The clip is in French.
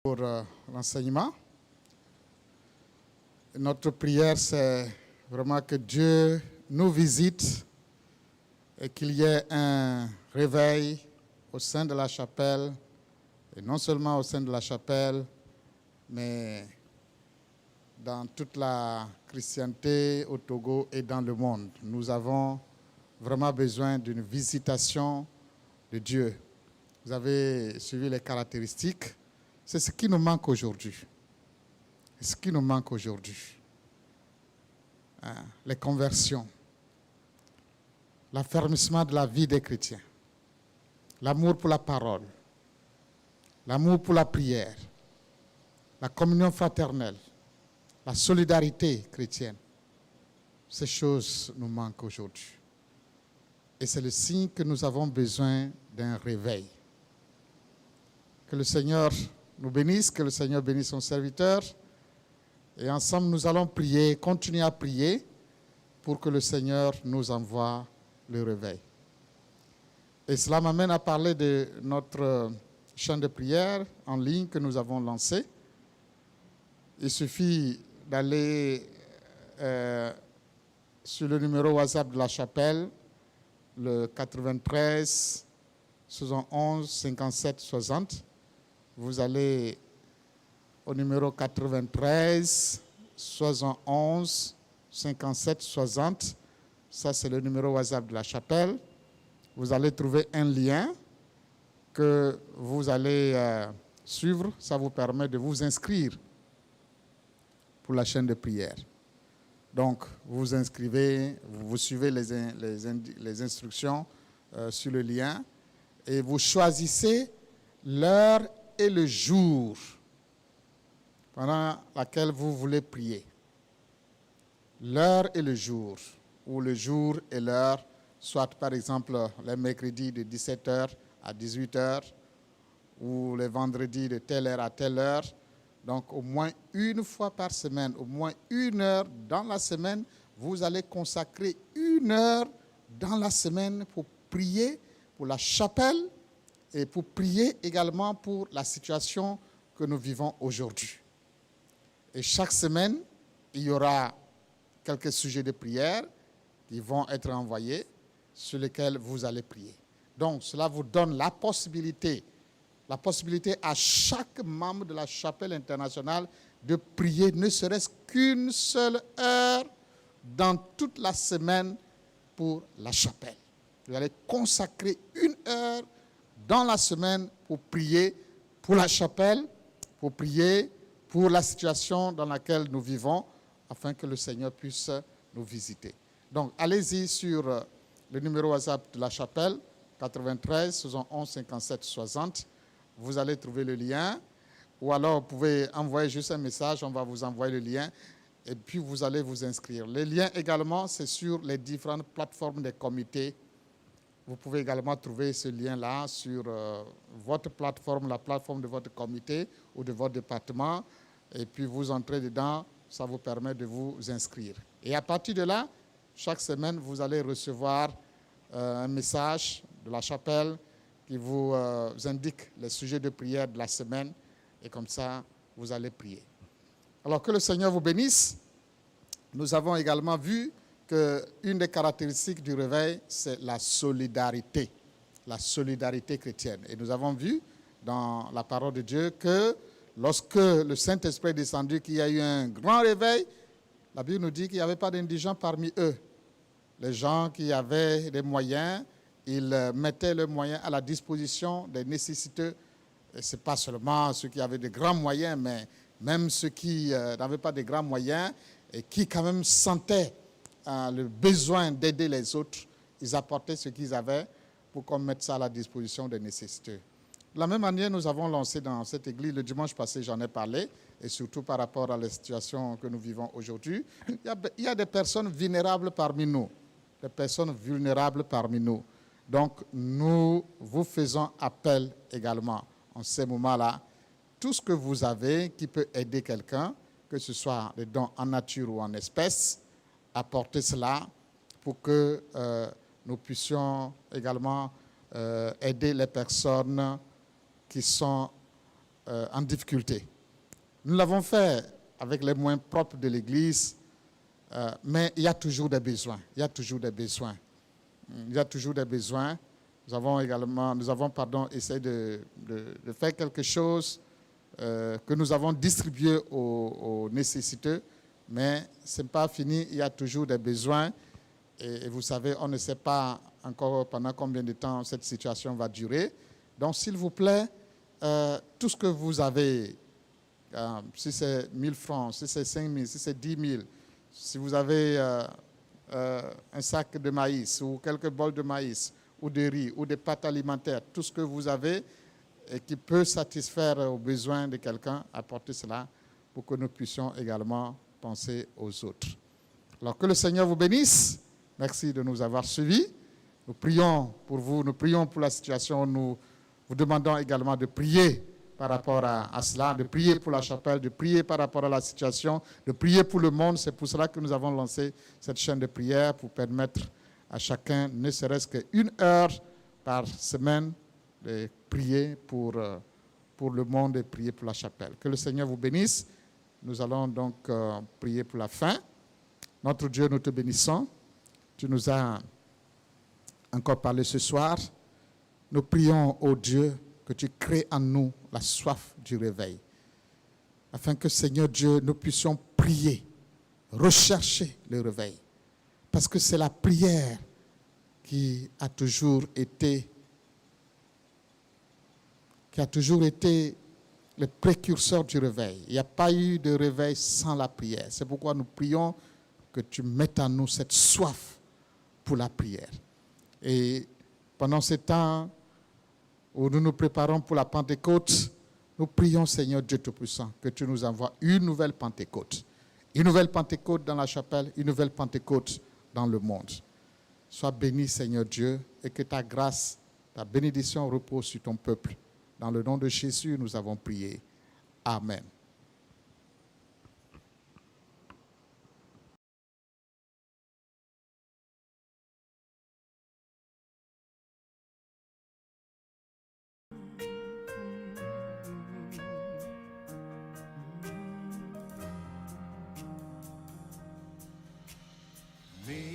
Pour l'enseignement. Notre prière, c'est vraiment que Dieu nous visite et qu'il y ait un réveil au sein de la chapelle, et non seulement au sein de la chapelle, mais dans toute la chrétienté au Togo et dans le monde. Nous avons vraiment besoin d'une visitation de Dieu. Vous avez suivi les caractéristiques. C'est ce qui nous manque aujourd'hui. C'est ce qui nous manque aujourd'hui. Les conversions, l'affermissement de la vie des chrétiens, l'amour pour la parole, l'amour pour la prière, la communion fraternelle, la solidarité chrétienne. Ces choses nous manquent aujourd'hui. Et c'est le signe que nous avons besoin d'un réveil. Que le Seigneur nous bénisse, que le Seigneur bénisse son serviteur. Et ensemble, nous allons prier, continuer à prier pour que le Seigneur nous envoie le réveil. Et cela m'amène à parler de notre chaîne de prière en ligne que nous avons lancé. Il suffit d'aller sur le numéro WhatsApp de la chapelle, le 93 71 57 60. Vous allez au numéro 93 71 57 60. Ça, c'est le numéro WhatsApp de la chapelle. Vous allez trouver un lien que vous allez suivre. Ça vous permet de vous inscrire pour la chaîne de prière. Donc, vous vous inscrivez, vous suivez les instructions sur le lien et vous choisissez l'heure et le jour pendant laquelle vous voulez prier. L'heure et le jour, ou le jour et l'heure, soit par exemple les mercredis de 17h à 18h, ou les vendredis de telle heure à telle heure. Donc au moins une fois par semaine, au moins 1 heure dans la semaine, vous allez consacrer 1 heure dans la semaine pour prier pour la chapelle et pour prier également pour la situation que nous vivons aujourd'hui. Et chaque semaine, il y aura quelques sujets de prière qui vont être envoyés sur lesquels vous allez prier. Donc, cela vous donne la possibilité à chaque membre de la chapelle internationale de prier ne serait-ce qu'une seule heure dans toute la semaine pour la chapelle. Vous allez consacrer 1 heure dans la semaine pour prier pour la chapelle, pour prier pour la situation dans laquelle nous vivons, afin que le Seigneur puisse nous visiter. Donc, allez-y sur le numéro WhatsApp de la chapelle, 93 71 57 60. Vous allez trouver le lien. Ou alors, vous pouvez envoyer juste un message, on va vous envoyer le lien. Et puis, vous allez vous inscrire. Le lien également, c'est sur les différentes plateformes des comités. Vous pouvez également trouver ce lien-là sur votre plateforme, la plateforme de votre comité ou de votre département. Et puis, vous entrez dedans, ça vous permet de vous inscrire. Et à partir de là, chaque semaine, vous allez recevoir un message de la chapelle qui vous indique les sujets de prière de la semaine. Et comme ça, vous allez prier. Alors, que le Seigneur vous bénisse. Nous avons également vu qu'une des caractéristiques du réveil, c'est la solidarité chrétienne. Et nous avons vu dans la parole de Dieu que lorsque le Saint-Esprit est descendu, qu'il y a eu un grand réveil, la Bible nous dit qu'il n'y avait pas d'indigents parmi eux. Les gens qui avaient des moyens, ils mettaient leurs moyens à la disposition des nécessiteux. Et ce n'est pas seulement ceux qui avaient de grands moyens, mais même ceux qui n'avaient pas de grands moyens et qui quand même sentaient le besoin d'aider les autres, ils apportaient ce qu'ils avaient pour qu'on mette ça à la disposition des nécessiteux. De la même manière, nous avons lancé dans cette église, le dimanche passé, j'en ai parlé, et surtout par rapport à la situation que nous vivons aujourd'hui, il y a des personnes vulnérables parmi nous. Des personnes vulnérables parmi nous. Donc, nous vous faisons appel également en ces moments-là. Tout ce que vous avez qui peut aider quelqu'un, que ce soit des dons en nature ou en espèces, apportez cela pour que nous puissions également aider les personnes qui sont en difficulté. Nous l'avons fait avec les moyens propres de l'Église, mais il y a toujours des besoins. Il y a toujours des besoins. Il y a toujours des besoins. Nous avons essayé de faire quelque chose que nous avons distribué aux nécessiteux, mais ce n'est pas fini. Il y a toujours des besoins. Et vous savez, on ne sait pas encore pendant combien de temps cette situation va durer. Donc, s'il vous plaît, tout ce que vous avez, si c'est 1 000 francs, si c'est 5 000, si c'est 10 000, si vous avez un sac de maïs ou quelques bols de maïs ou de riz ou des pâtes alimentaires, tout ce que vous avez et qui peut satisfaire aux besoins de quelqu'un, apportez cela pour que nous puissions également penser aux autres. Alors que le Seigneur vous bénisse. Merci de nous avoir suivis. Nous prions pour vous, nous prions pour la situation. Nous vous demandons également de prier par rapport à cela, de prier pour la chapelle, de prier par rapport à la situation, de prier pour le monde. C'est pour cela que nous avons lancé cette chaîne de prière pour permettre à chacun, ne serait-ce qu'une heure par semaine, de prier pour le monde et prier pour la chapelle. Que le Seigneur vous bénisse. Nous allons donc prier pour la fin. Notre Dieu, nous te bénissons. Tu nous as encore parlé ce soir. Nous prions, ô Dieu, que tu crées en nous la soif du réveil, afin que, Seigneur Dieu, nous puissions prier, rechercher le réveil. Parce que c'est la prière qui a toujours été le précurseur du réveil. Il n'y a pas eu de réveil sans la prière. C'est pourquoi nous prions que tu mettes en nous cette soif pour la prière. Et pendant ce temps où nous nous préparons pour la Pentecôte, nous prions, Seigneur Dieu Tout-Puissant, que tu nous envoies une nouvelle Pentecôte. Une nouvelle Pentecôte dans la chapelle, une nouvelle Pentecôte dans le monde. Sois béni, Seigneur Dieu, et que ta grâce, ta bénédiction repose sur ton peuple. Dans le nom de Jésus, nous avons prié. Amen. Me